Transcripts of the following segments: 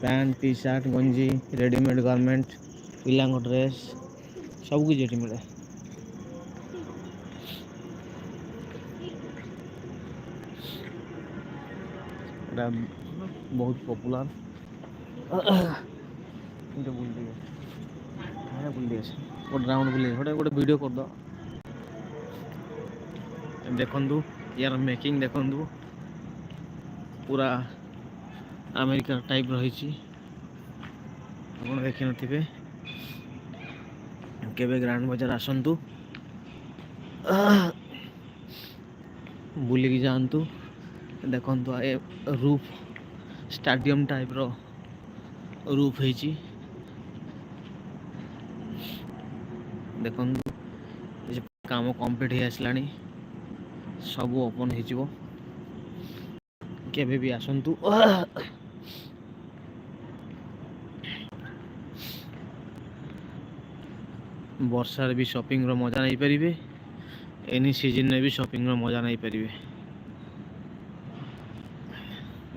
Pant T shirt गंजी readymade garment पिलांग dress सब किछ एठी मिले। एटा बहुत पॉपुलर इनके बुल दिए है बुल दिए गोटे राउंड बुल गोटे गोटे वीडियो कर दो देखंतु यार मेकिंग देखंतु पूरा अमेरिका टाइप रही आप देखी नथिबे केबे ग्रांड बाजार आसंतु बुलिकी जातु देखंतु ए रूफ स्टेडियम टाइप रो रूफ है देखंतु काम कंप्लीट हो आसलानी सब ओपन हो केबे भी आसंतु वर्षार भी शॉपिंग रो मजा नहीं पारे एनी सीजन में भी शॉपिंग रो मजा नहीं पारे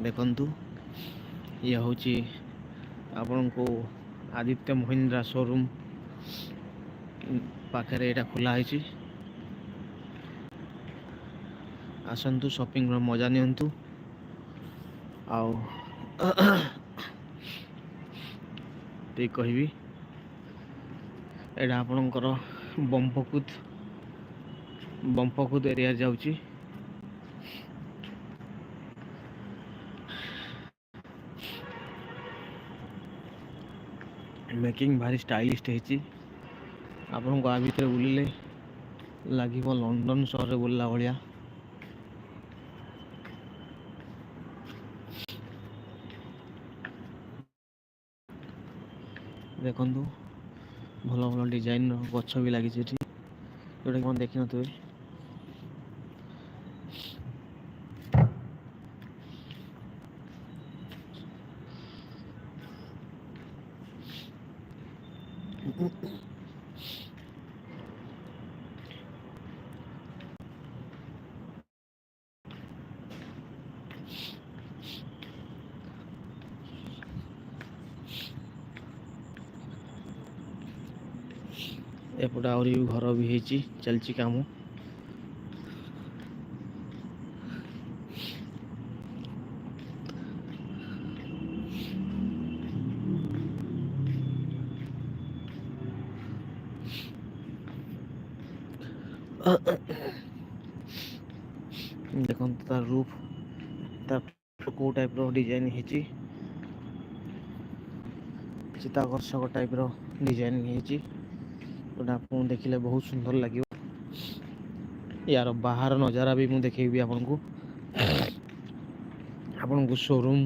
देखंतु ये हूँ आपण को आदित्य महिंद्रा शोरूम पाखे यहाँ खोला है आसतु शॉपिंग रो मजा नियंतु आउ कहबी एटा आपणकर बंपकुद एरिया जाउची मेकिंग भारी स्टाइलिश है आपन को आ भीतर बुलिले लगे लंडन सहर बुलला भाया देखु भल भल डिजाइन गछ भी लगी जोटा कि देखी थे एपटे आहरी घर भी चलती काम देखो तार रूफ तार को टाइप रो डिजाइन है चिताकर्षक टाइप रो डिजाइन है जोटा आपको देखिले बहुत सुंदर लगे यार बाहर नजारा भी मुझे देखेबी आपन को शोरूम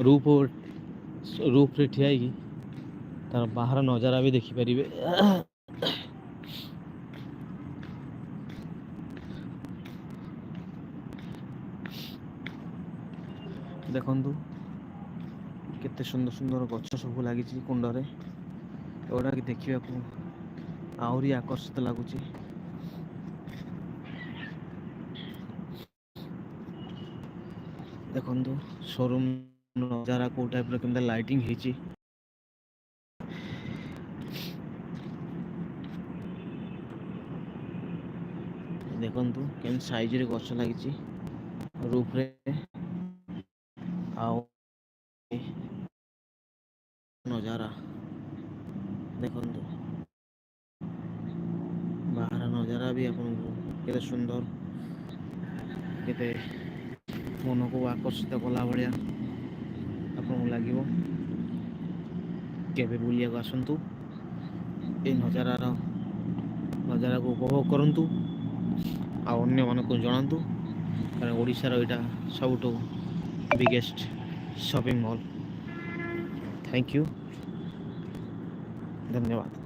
रूफ रे ठिया तार बाहर नजारा भी देखी पारे देखंतु केते सुंदर सुंदर गछ सब लगी कुंडरे एगुड़ा कि देखा आहरी आकर्षित लगुच देखंतु शोरूम नजारा को टाइप के लाइटिंग है देखंतु केन साइज रे गछ लगी रूफ रे आओ नजारा देखंतु बाहर नजारा भी आपन केते सुंदर केते मन को आकर्षित कला भाया आपन लगे केबे बुलिया आसतु ये नजारा को उपभोग करंतु आ अन्य मन को जनातु कारण ओडिशार यहाँ सबुठ biggest shopping mall. Thank you धन्यवाद।